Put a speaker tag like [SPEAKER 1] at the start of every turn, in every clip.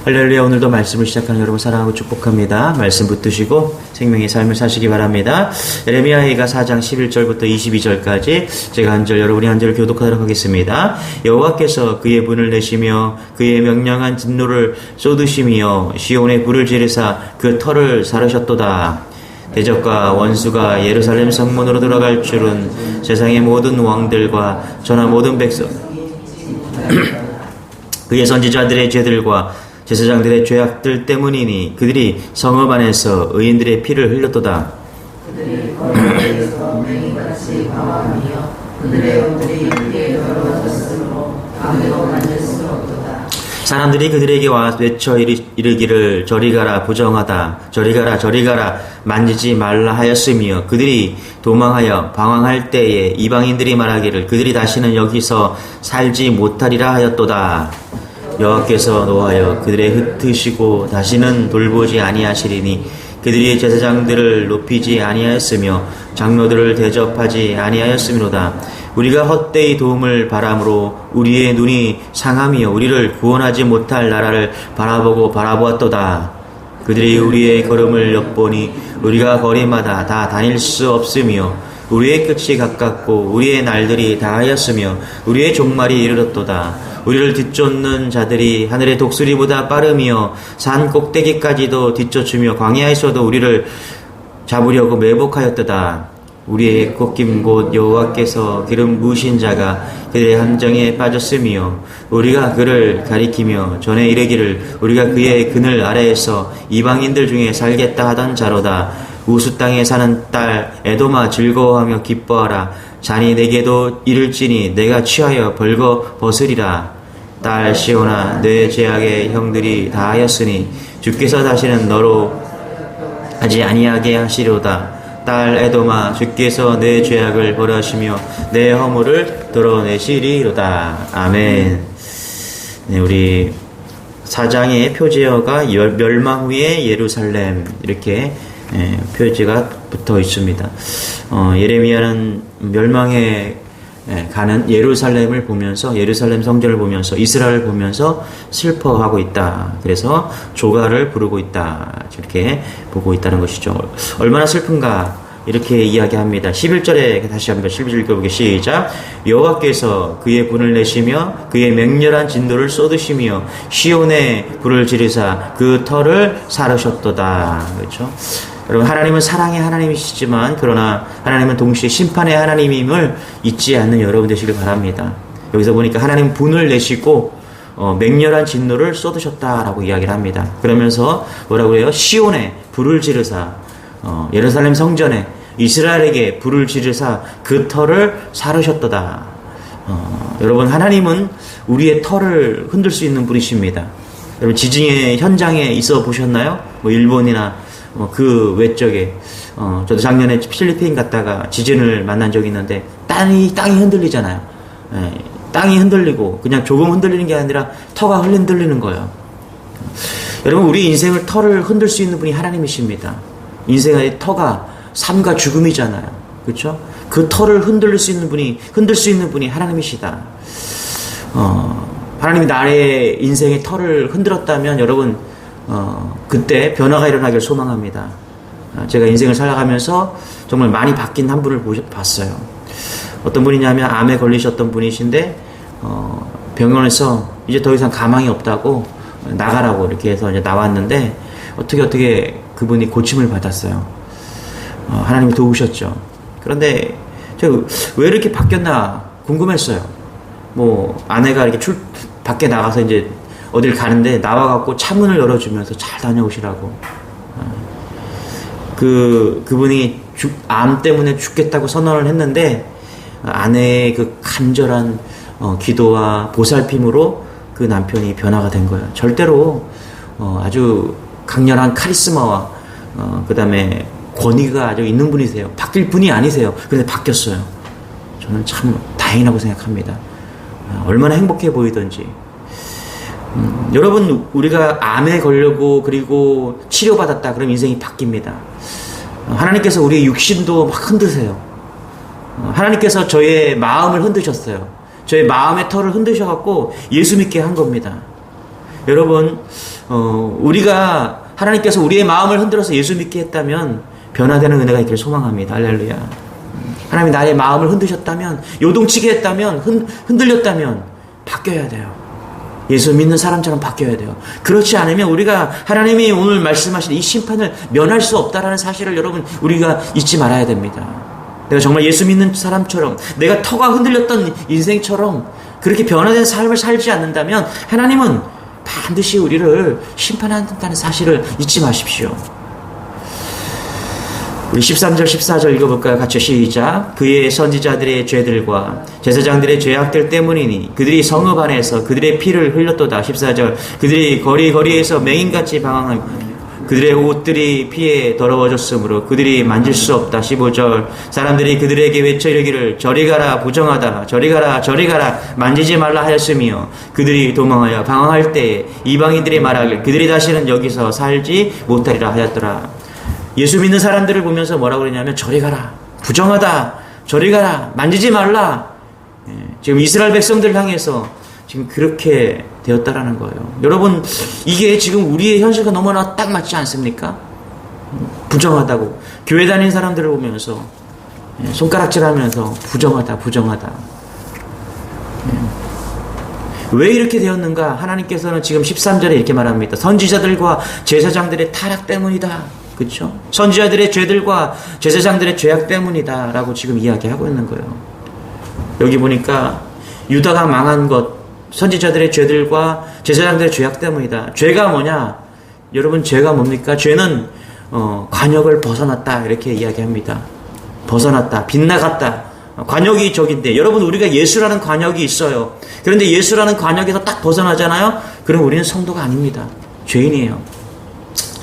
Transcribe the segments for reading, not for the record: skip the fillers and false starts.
[SPEAKER 1] 할렐루야. 오늘도 말씀을 시작하는 여러분 사랑하고 축복합니다. 말씀 붙드시고 생명의 삶을 사시기 바랍니다. 예레미야기가 4장 11절부터 22절까지 제가 한 절 여러분이 한 절 교독하도록 하겠습니다. 여호와께서 그의 분을 내시며 그의 명령한 진노를 쏟으시며 시온에 불을 지르사 그 터를 사르셨도다. 대적과 원수가 예루살렘 성문으로 들어갈 줄은 세상의 모든 왕들과 전하 모든 백성 그의 선지자들의 죄들과 제사장들의 죄악들 때문이니 그들이 성읍 안에서 의인들의 피를 흘렸도다.
[SPEAKER 2] 그들이 거리에서 맹이같이 방황하며 그들의 옷들이 크게 더러워졌으므로 아무도 만질 수 없도다.
[SPEAKER 1] 사람들이 그들에게 와 외쳐 이르기를 저리 가라 부정하다 저리 가라 저리 가라 만지지 말라 하였으며 그들이 도망하여 방황할 때에 이방인들이 말하기를 그들이 다시는 여기서 살지 못하리라 하였도다. 여호와께서 노하여 그들의 흩으시고 다시는 돌보지 아니하시리니 그들이 제사장들을 높이지 아니하였으며 장로들을 대접하지 아니하였으므로다. 우리가 헛되이 도움을 바람으로 우리의 눈이 상함이여 우리를 구원하지 못할 나라를 바라보고 바라보았도다. 그들이 우리의 걸음을 엿보니 우리가 거리마다 다 다닐 수 없으며 우리의 끝이 가깝고 우리의 날들이 다하였으며 우리의 종말이 이르렀도다. 우리를 뒤쫓는 자들이 하늘의 독수리보다 빠르며 산 꼭대기까지도 뒤쫓으며 광야에서도 우리를 잡으려고 매복하였도다. 우리의 꺾임 곧 여호와께서 기름 부으신 자가 그들의 함정에 빠졌으며 우리가 그를 가리키며 전에 이르기를 우리가 그의 그늘 아래에서 이방인들 중에 살겠다 하던 자로다. 우수 땅에 사는 딸 에돔아 즐거워하며 기뻐하라. 잔이 내게도 이를지니 내가 취하여 벌거 벗으리라. 딸 시온아 내 죄악의 형들이 다하였으니 주께서 다시는 너로 하지 아니하게 하시리로다. 딸 에돔아 주께서 내 죄악을 벌하시며 내 허물을 드러내시리로다. 아멘. 네, 우리 4장의 표제어가 멸망 후의 예루살렘 이렇게 표지가 붙어 있습니다. 예레미야는 멸망에 가는 예루살렘을 보면서 예루살렘 성전을 보면서 이스라엘을 보면서 슬퍼하고 있다. 그래서 조가를 부르고 있다. 이렇게 보고 있다는 것이죠. 얼마나 슬픈가 이렇게 이야기합니다. 11절에 다시 한번 11절 읽어보게 시작. 여호와께서 그의 분을 내시며 그의 맹렬한 진노를 쏟으시며 시온에 불을 지르사 그 터를 사르셨도다. 그렇죠? 여러분 하나님은 사랑의 하나님이시지만 그러나 하나님은 동시에 심판의 하나님임을 잊지 않는 여러분 되시길 바랍니다. 여기서 보니까 하나님 분을 내시고 맹렬한 진노를 쏟으셨다라고 이야기를 합니다. 그러면서 뭐라고 해요? 시온에 불을 지르사 예루살렘 성전에 이스라엘에게 불을 지르사 그 터를 사르셨도다. 여러분 하나님은 우리의 터를 흔들 수 있는 분이십니다. 여러분 지진의 현장에 있어 보셨나요? 뭐 일본이나 그 외적에 저도 작년에 필리핀 갔다가 지진을 만난 적이 있는데 땅이 흔들리잖아요. 땅이 흔들리고 그냥 조금 흔들리는 게 아니라 터가 흔들리는 거예요. 여러분 우리 인생을 터를 흔들 수 있는 분이 하나님이십니다. 인생의 터가 삶과 죽음이잖아요. 그렇죠? 그 터를 흔들 수 있는 분이 하나님이시다. 하나님이 나의 인생의 터를 흔들었다면 여러분 그때 변화가 일어나길 소망합니다. 제가 인생을 살아가면서 정말 많이 바뀐 한 분을 봤어요. 어떤 분이냐면 암에 걸리셨던 분이신데 병원에서 이제 더 이상 가망이 없다고 나가라고 이렇게 해서 이제 나왔는데 어떻게 그분이 고침을 받았어요. 하나님이 도우셨죠. 그런데 제가 왜 이렇게 바뀌었나 궁금했어요. 뭐 아내가 이렇게 밖에 나가서 이제 어딜 가는데 나와갖고 차문을 열어주면서 잘 다녀오시라고. 그분이 암 때문에 죽겠다고 선언을 했는데 아내의 그 간절한 기도와 보살핌으로 그 남편이 변화가 된 거예요. 절대로 아주 강렬한 카리스마와 그 다음에 권위가 아주 있는 분이세요. 바뀔 분이 아니세요. 그런데 바뀌었어요. 저는 참 다행이라고 생각합니다. 얼마나 행복해 보이던지. 여러분 우리가 암에 걸려고 그리고 치료받았다 그럼 인생이 바뀝니다. 하나님께서 우리의 육신도 막 흔드세요. 하나님께서 저의 마음을 흔드셨어요. 저의 마음의 털을 흔드셔갖고 예수 믿게 한 겁니다. 여러분, 우리가 하나님께서 우리의 마음을 흔들어서 예수 믿게 했다면 변화되는 은혜가 있기를 소망합니다. 할렐루야. 하나님이 나의 마음을 흔드셨다면, 요동치게 했다면, 흔들렸다면 바뀌어야 돼요. 예수 믿는 사람처럼 바뀌어야 돼요. 그렇지 않으면 우리가 하나님이 오늘 말씀하신 이 심판을 면할 수 없다라는 사실을 여러분 우리가 잊지 말아야 됩니다. 내가 정말 예수 믿는 사람처럼, 내가 터가 흔들렸던 인생처럼 그렇게 변화된 삶을 살지 않는다면 하나님은 반드시 우리를 심판한다는 사실을 잊지 마십시오. 우리 13절 14절 읽어볼까요? 같이 시작. 그의 선지자들의 죄들과 제사장들의 죄악들 때문이니 그들이 성읍 안에서 그들의 피를 흘렸도다. 14절. 그들이 거리에서 맹인같이 방황하며 그들의 옷들이 피에 더러워졌으므로 그들이 만질 수 없다. 15절. 사람들이 그들에게 외쳐 이르기를 저리 가라 부정하다. 저리 가라 저리 가라 만지지 말라 하였으며 그들이 도망하여 방황할 때에 이방인들이 말하길 그들이 다시는 여기서 살지 못하리라 하였더라. 예수 믿는 사람들을 보면서 뭐라고 그러냐면 저리 가라, 부정하다, 저리 가라, 만지지 말라. 지금 이스라엘 백성들 향해서 지금 그렇게 되었다라는 거예요. 여러분, 이게 지금 우리의 현실과 너무나 딱 맞지 않습니까? 부정하다고 교회 다니는 사람들을 보면서 손가락질하면서 부정하다, 부정하다. 왜 이렇게 되었는가? 하나님께서는 지금 13절에 이렇게 말합니다. 선지자들과 제사장들의 타락 때문이다. 그렇죠? 선지자들의 죄들과 제사장들의 죄악 때문이다 라고 지금 이야기하고 있는 거예요. 여기 보니까 유다가 망한 것, 선지자들의 죄들과 제사장들의 죄악 때문이다. 죄가 뭐냐? 여러분, 죄가 뭡니까? 죄는 관역을 벗어났다 이렇게 이야기합니다. 벗어났다, 빗나갔다. 관역이 저긴데, 여러분, 우리가 예수라는 관역이 있어요. 그런데 예수라는 관역에서 딱 벗어나잖아요? 그럼 우리는 성도가 아닙니다. 죄인이에요.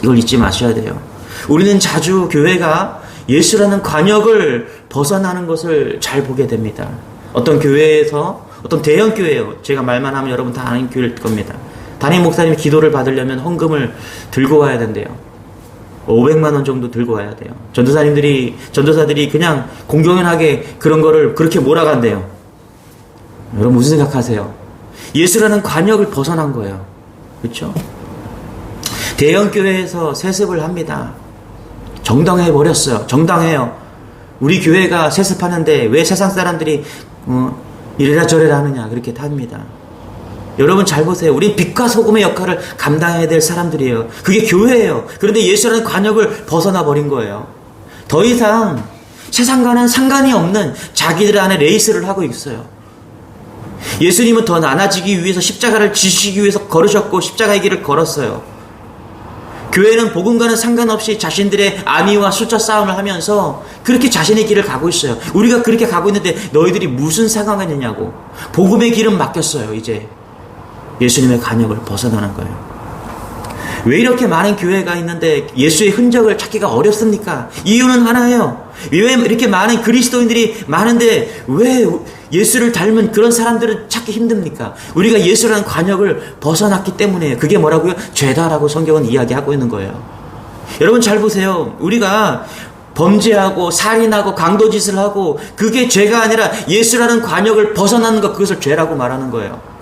[SPEAKER 1] 이걸 잊지 마셔야 돼요. 우리는 자주 교회가 예수라는 관역을 벗어나는 것을 잘 보게 됩니다. 어떤 교회에서, 어떤 대형 교회예요. 제가 말만 하면 여러분 다 아는 교회일 겁니다. 담임 목사님이 기도를 받으려면 헌금을 들고 와야 된대요. 500만 원 정도 들고 와야 돼요. 전도사들이 그냥 공공연하게 그런 거를 그렇게 몰아간대요. 여러분 무슨 생각하세요? 예수라는 관역을 벗어난 거예요. 그렇죠? 대형 교회에서 세습을 합니다. 정당해 버렸어요. 정당해요. 우리 교회가 세습하는데 왜 세상 사람들이 이래라 저래라 하느냐 그렇게 합니다. 여러분 잘 보세요. 우리 빛과 소금의 역할을 감당해야 될 사람들이에요. 그게 교회예요. 그런데 예수라는 관역을 벗어나 버린 거예요. 더 이상 세상과는 상관이 없는 자기들 안에 레이스를 하고 있어요. 예수님은 더 나아지기 위해서 십자가를 지시기 위해서 걸으셨고 십자가의 길을 걸었어요. 교회는 복음과는 상관없이 자신들의 안위와 숫자 싸움을 하면서 그렇게 자신의 길을 가고 있어요. 우리가 그렇게 가고 있는데 너희들이 무슨 상관이 있느냐고. 복음의 길은 맡겼어요. 이제 예수님의 관역을 벗어나는 거예요. 왜 이렇게 많은 교회가 있는데 예수의 흔적을 찾기가 어렵습니까? 이유는 하나예요. 왜 이렇게 많은 그리스도인들이 많은데 왜 예수를 닮은 그런 사람들을 찾기 힘듭니까? 우리가 예수라는 관역을 벗어났기 때문에. 그게 뭐라고요? 죄다라고 성경은 이야기하고 있는 거예요. 여러분 잘 보세요. 우리가 범죄하고 살인하고 강도짓을 하고 그게 죄가 아니라 예수라는 관역을 벗어나는 것, 그것을 죄라고 말하는 거예요.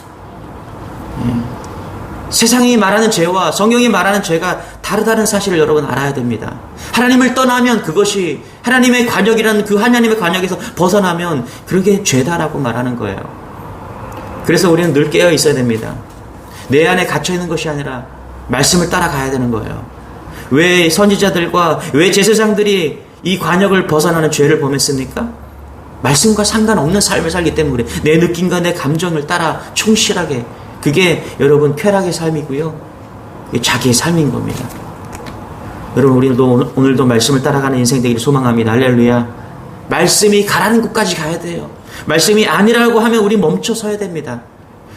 [SPEAKER 1] 세상이 말하는 죄와 성경이 말하는 죄가 다르다는 사실을 여러분 알아야 됩니다. 하나님을 떠나면 그것이 하나님의 관역이라는 그 하나님의 관역에서 벗어나면 그게 죄다라고 말하는 거예요. 그래서 우리는 늘 깨어 있어야 됩니다. 내 안에 갇혀 있는 것이 아니라 말씀을 따라가야 되는 거예요. 왜 선지자들과 왜 제사장들이 이 관역을 벗어나는 죄를 범했습니까? 말씀과 상관없는 삶을 살기 때문에 내 느낌과 내 감정을 따라 충실하게. 그게 여러분 쾌락의 삶이고요. 자기의 삶인 겁니다. 여러분 우리도 오늘도 말씀을 따라가는 인생 되기를 소망합니다. 할렐루야. 말씀이 가라는 곳까지 가야 돼요. 말씀이 아니라고 하면 우리 멈춰 서야 됩니다.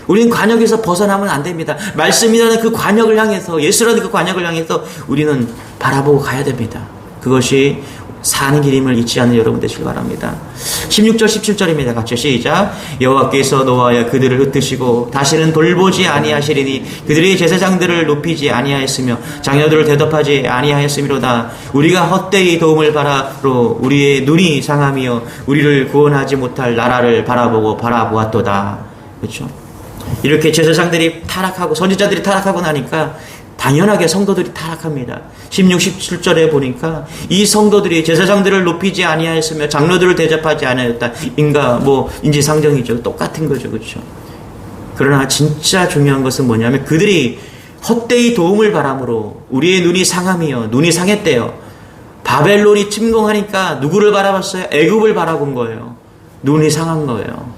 [SPEAKER 1] 우리는 관역에서 벗어나면 안 됩니다. 말씀이라는 그 관역을 향해서, 예수라는 그 관역을 향해서 우리는 바라보고 가야 됩니다. 그것이 사는 길임을 잊지 않는 여러분 되시길 바랍니다. 16절 17절입니다. 같이 시작. 여호와께서 노하여 그들을 흩으시고 다시는 돌보지 아니하시리니 그들이 제사장들을 높이지 아니하였으며 장로들을 대접하지 아니하였으미로다. 우리가 헛되이 도움을 바라로 우리의 눈이 상하며 우리를 구원하지 못할 나라를 바라보고 바라보았도다. 그렇죠? 이렇게 제사장들이 타락하고 선지자들이 타락하고 나니까 당연하게 성도들이 타락합니다. 16, 17절에 보니까 이 성도들이 제사장들을 높이지 아니하였으며 장로들을 대접하지 아니하였다. 인지상정이죠. 똑같은 거죠. 그렇죠? 그러나 진짜 중요한 것은 뭐냐면 그들이 헛되이 도움을 바람으로 우리의 눈이 상함이요. 눈이 상했대요. 바벨론이 침공하니까 누구를 바라봤어요? 애굽을 바라본 거예요. 눈이 상한 거예요.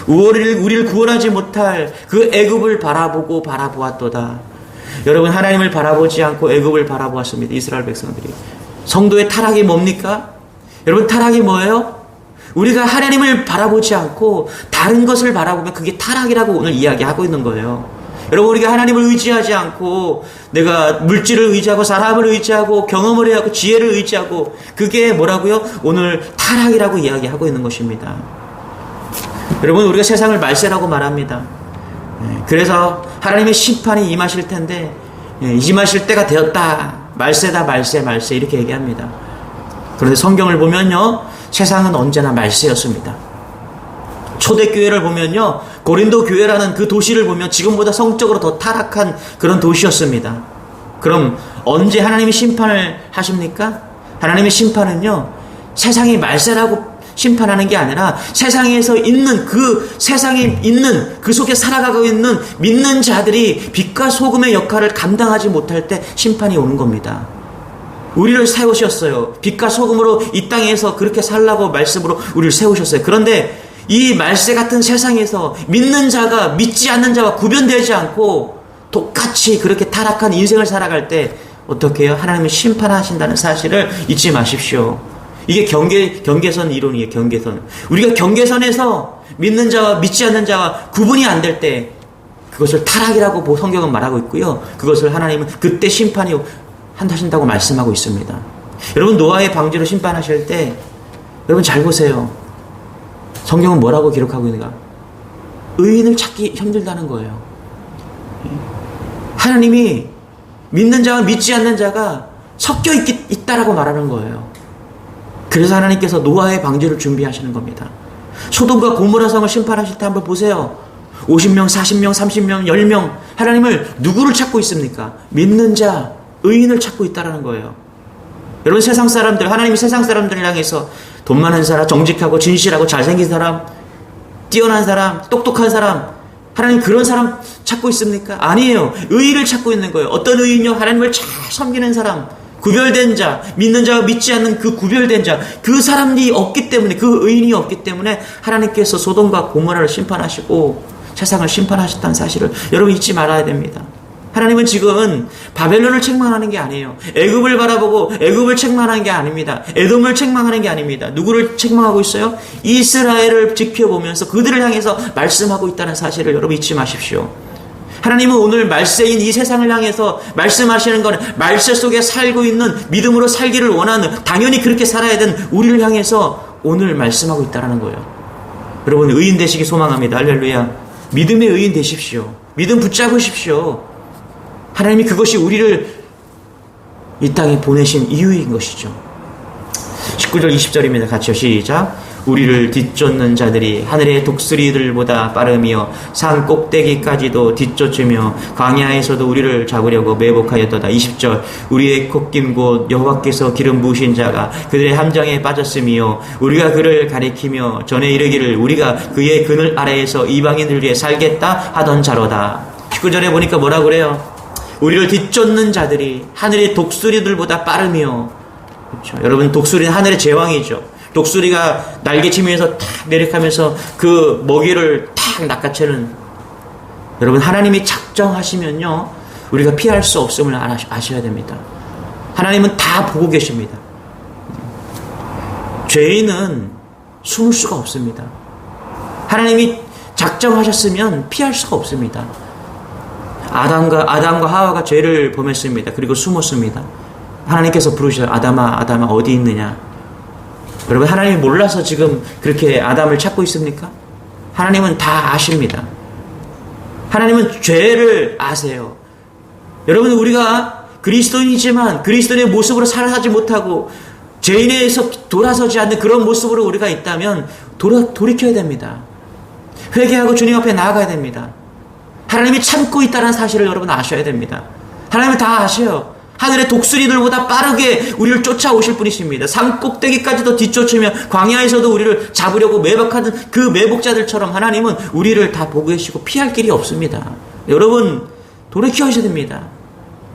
[SPEAKER 1] 우리를 구원하지 못할 그 애굽을 바라보고 바라보았도다. 여러분, 하나님을 바라보지 않고 애굽을 바라보았습니다. 이스라엘 백성들이. 성도의 타락이 뭡니까? 여러분, 타락이 뭐예요? 우리가 하나님을 바라보지 않고 다른 것을 바라보면 그게 타락이라고 오늘 이야기하고 있는 거예요. 여러분, 우리가 하나님을 의지하지 않고 내가 물질을 의지하고 사람을 의지하고 경험을 해야 하고 지혜를 의지하고 그게 뭐라고요? 오늘 타락이라고 이야기하고 있는 것입니다. 여러분, 우리가 세상을 말세라고 말합니다. 그래서 하나님의 심판이 임하실 텐데 임하실 때가 되었다. 말세다, 말세, 말세 이렇게 얘기합니다. 그런데 성경을 보면요, 세상은 언제나 말세였습니다. 초대교회를 보면요, 고린도 교회라는 그 도시를 보면 지금보다 성적으로 더 타락한 그런 도시였습니다. 그럼 언제 하나님이 심판을 하십니까? 하나님의 심판은요, 세상이 말세라고 심판하는 게 아니라 세상에서 있는 세상에 있는 그 속에 살아가고 있는 믿는 자들이 빛과 소금의 역할을 감당하지 못할 때 심판이 오는 겁니다. 우리를 세우셨어요. 빛과 소금으로 이 땅에서 그렇게 살라고 말씀으로 우리를 세우셨어요. 그런데 이 말세 같은 세상에서 믿는 자가 믿지 않는 자와 구별되지 않고 똑같이 그렇게 타락한 인생을 살아갈 때 어떻게 해요? 하나님이 심판하신다는 사실을 잊지 마십시오. 이게 경계선 이론이에요. 경계선. 우리가 경계선에서 믿는 자와 믿지 않는 자와 구분이 안 될 때 그것을 타락이라고 성경은 말하고 있고요. 그것을 하나님은 그때 심판이 하신다고 말씀하고 있습니다. 여러분, 노아의 방주로 심판하실 때 여러분 잘 보세요. 성경은 뭐라고 기록하고 있는가? 의인을 찾기 힘들다는 거예요. 하나님이 믿는 자와 믿지 않는 자가 섞여 있다라고 말하는 거예요. 그래서 하나님께서 노아의 방주를 준비하시는 겁니다. 소돔과 고모라 성을 심판하실 때 한번 보세요. 50명, 40명, 30명, 10명 하나님을 누구를 찾고 있습니까? 믿는 자, 의인을 찾고 있다라는 거예요. 여러분, 세상 사람들, 하나님이 세상 사람들을 향해서 돈 많은 사람, 정직하고 진실하고 잘생긴 사람, 뛰어난 사람, 똑똑한 사람, 하나님 그런 사람 찾고 있습니까? 아니에요. 의인을 찾고 있는 거예요. 어떤 의인요? 하나님을 잘 섬기는 사람, 구별된 자, 믿는 자와 믿지 않는 그 구별된 자, 그 사람이 없기 때문에, 그 의인이 없기 때문에 하나님께서 소돔과 고모라를 심판하시고 세상을 심판하셨다는 사실을 여러분 잊지 말아야 됩니다. 하나님은 지금 바벨론을 책망하는 게 아니에요. 애굽을 바라보고 애굽을 책망하는 게 아닙니다. 에돔을 책망하는 게 아닙니다. 누구를 책망하고 있어요? 이스라엘을 지켜보면서 그들을 향해서 말씀하고 있다는 사실을 여러분 잊지 마십시오. 하나님은 오늘 말세인 이 세상을 향해서 말씀하시는 것은 말세 속에 살고 있는 믿음으로 살기를 원하는, 당연히 그렇게 살아야 되는 우리를 향해서 오늘 말씀하고 있다는 거예요. 여러분, 의인 되시기 소망합니다. 할렐루야. 믿음의 의인 되십시오. 믿음 붙잡으십시오. 하나님이 그것이 우리를 이 땅에 보내신 이유인 것이죠. 19절 20절입니다. 같이요. 시작. 우리를 뒤쫓는 자들이 하늘의 독수리들보다 빠르며 산 꼭대기까지도 뒤쫓으며 광야에서도 우리를 잡으려고 매복하였도다. 20절. 우리의 콧긴 곳 여호와께서 기름 부으신 자가 그들의 함정에 빠졌으며 우리가 그를 가리키며 전에 이르기를 우리가 그의 그늘 아래에서 이방인들 위해 살겠다 하던 자로다. 19절에 보니까 뭐라고 그래요? 우리를 뒤쫓는 자들이 하늘의 독수리들보다 빠르며, 그렇죠. 여러분, 독수리는 하늘의 제왕이죠. 독수리가 날개치면서 탁 내려가면서 그 먹이를 탁 낚아채는, 여러분, 하나님이 작정하시면요 우리가 피할 수 없음을 아셔야 됩니다. 하나님은 다 보고 계십니다. 죄인은 숨을 수가 없습니다. 하나님이 작정하셨으면 피할 수가 없습니다. 아담과 하와가 죄를 범했습니다. 그리고 숨었습니다. 하나님께서 부르셔서 아담아 어디 있느냐. 여러분, 하나님이 몰라서 지금 그렇게 아담을 찾고 있습니까? 하나님은 다 아십니다. 하나님은 죄를 아세요. 여러분, 우리가 그리스도인이지만 그리스도인의 모습으로 살아가지 못하고 죄인에서 돌아서지 않는 그런 모습으로 우리가 있다면 돌이켜야 됩니다. 회개하고 주님 앞에 나아가야 됩니다. 하나님이 참고 있다는 사실을 여러분 아셔야 됩니다. 하나님은 다 아셔요. 하늘의 독수리들보다 빠르게 우리를 쫓아오실 분이십니다. 산 꼭대기까지도 뒤쫓으며 광야에서도 우리를 잡으려고 매복하는 그 매복자들처럼 하나님은 우리를 다 보고 계시고 피할 길이 없습니다. 여러분 돌이켜야 됩니다.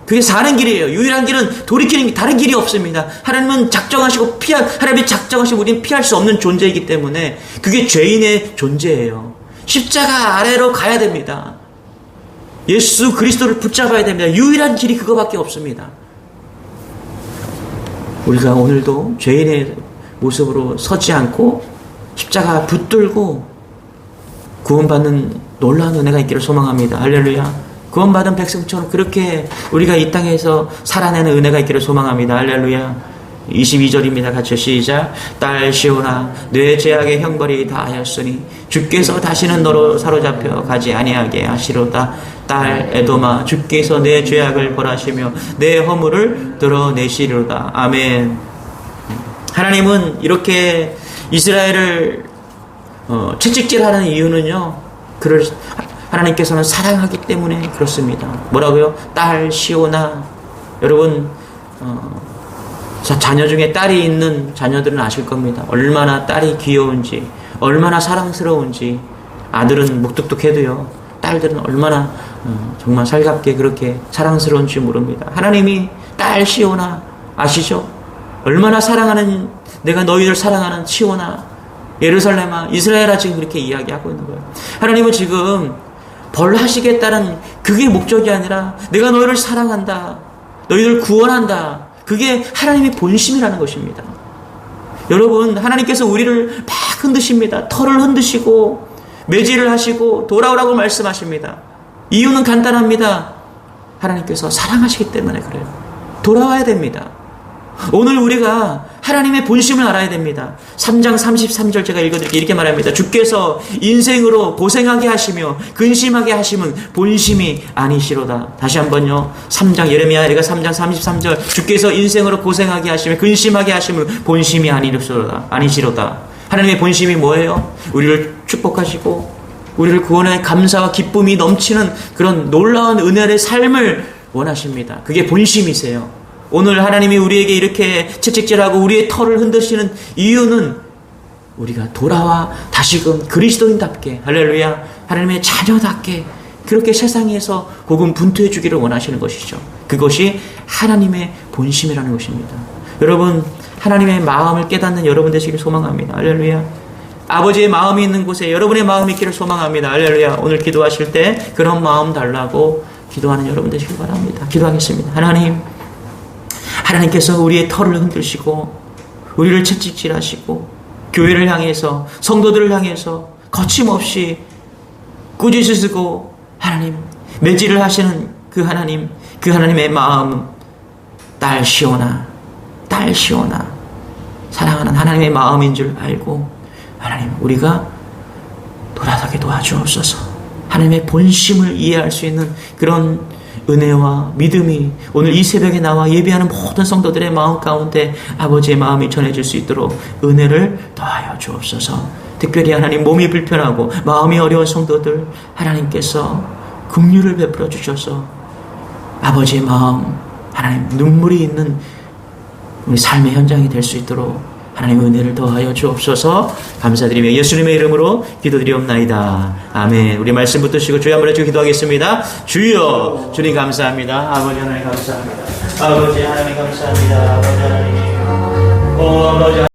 [SPEAKER 1] 그게 사는 길이에요. 유일한 길은 돌이키는 다른 길이 없습니다. 하나님은 작정하시고 하나님이 작정하시고 우리는 피할 수 없는 존재이기 때문에 그게 죄인의 존재예요. 십자가 아래로 가야 됩니다. 예수 그리스도를 붙잡아야 됩니다. 유일한 길이 그거밖에 없습니다. 우리가 오늘도 죄인의 모습으로 서지 않고 십자가 붙들고 구원받는 놀라운 은혜가 있기를 소망합니다. 할렐루야. 구원받은 백성처럼 그렇게 우리가 이 땅에서 살아내는 은혜가 있기를 소망합니다. 할렐루야. 22절입니다. 같이 시작. 딸 시온아 뇌 제약의 형벌이 다하였으니 주께서 다시는 너로 사로잡혀 가지 아니하게 하시로다. 딸 에돔아 주께서 내 죄악을 벌하시며 내 허물을 드러내시리로다. 아멘. 하나님은 이렇게 이스라엘을 채찍질하는 이유는요. 하나님께서는 사랑하기 때문에 그렇습니다. 뭐라고요? 딸 시온아. 여러분 자녀 중에 딸이 있는 자녀들은 아실 겁니다. 얼마나 딸이 귀여운지, 얼마나 사랑스러운지. 아들은 묵뚝뚝해도요. 딸들은 얼마나 정말 살갑게 그렇게 사랑스러운지 모릅니다. 하나님이 딸 시온아 아시죠? 얼마나 사랑하는, 내가 너희를 사랑하는 시온아, 예루살렘아, 이스라엘아, 지금 그렇게 이야기하고 있는 거예요. 하나님은 지금 벌하시겠다는 그게 목적이 아니라 내가 너희를 사랑한다, 너희를 구원한다, 그게 하나님의 본심이라는 것입니다. 여러분, 하나님께서 우리를 막 흔드십니다. 털을 흔드시고 매질을 하시고 돌아오라고 말씀하십니다. 이유는 간단합니다. 하나님께서 사랑하시기 때문에 그래요. 돌아와야 됩니다. 오늘 우리가 하나님의 본심을 알아야 됩니다. 3장 33절 제가 읽어드릴게요. 이렇게 말합니다. 주께서 인생으로 고생하게 하시며 근심하게 하심은 본심이 아니시로다. 다시 한번요. 3장 예레미야가 3장 33절 주께서 인생으로 고생하게 하시며 근심하게 하심은 본심이 아니시로다. 하나님의 본심이 뭐예요? 우리를 축복하시고 우리를 구원해 감사와 기쁨이 넘치는 그런 놀라운 은혜의 삶을 원하십니다. 그게 본심이세요. 오늘 하나님이 우리에게 이렇게 채찍질하고 우리의 털을 흔드시는 이유는 우리가 돌아와 다시금 그리스도인답게, 할렐루야, 하나님의 자녀답게 그렇게 세상에서 고군분투해 주기를 원하시는 것이죠. 그것이 하나님의 본심이라는 것입니다. 여러분, 하나님의 마음을 깨닫는 여러분 되시길 소망합니다. 할렐루야. 아버지의 마음이 있는 곳에 여러분의 마음이 있기를 소망합니다. 할렐루야. 오늘 기도하실 때 그런 마음 달라고 기도하는 여러분 되시길 바랍니다. 기도하겠습니다. 하나님께서 우리의 털을 흔드시고 우리를 채찍질하시고 교회를 향해서 성도들을 향해서 거침없이 꾸짖으시고 하나님 매질을 하시는 그 하나님의 마음, 딸 시온아 사랑하는 하나님의 마음인 줄 알고 하나님 우리가 돌아서게 도와주옵소서. 하나님의 본심을 이해할 수 있는 그런 은혜와 믿음이 오늘 이 새벽에 나와 예배하는 모든 성도들의 마음 가운데 아버지의 마음이 전해질 수 있도록 은혜를 더하여 주옵소서. 특별히 하나님 몸이 불편하고 마음이 어려운 성도들 하나님께서 긍휼을 베풀어 주셔서 아버지의 마음, 하나님 눈물이 있는 우리 삶의 현장이 될 수 있도록 하나님 은혜를 더하여 주옵소서. 감사드리며 예수님의 이름으로 기도드리옵나이다. 아멘. 우리 말씀 붙드시고 주여 한번 해주고 기도하겠습니다. 주여, 주님 감사합니다. 아버지 하나님 감사합니다. 아버지 하나님 감사합니다. 아버지 하나님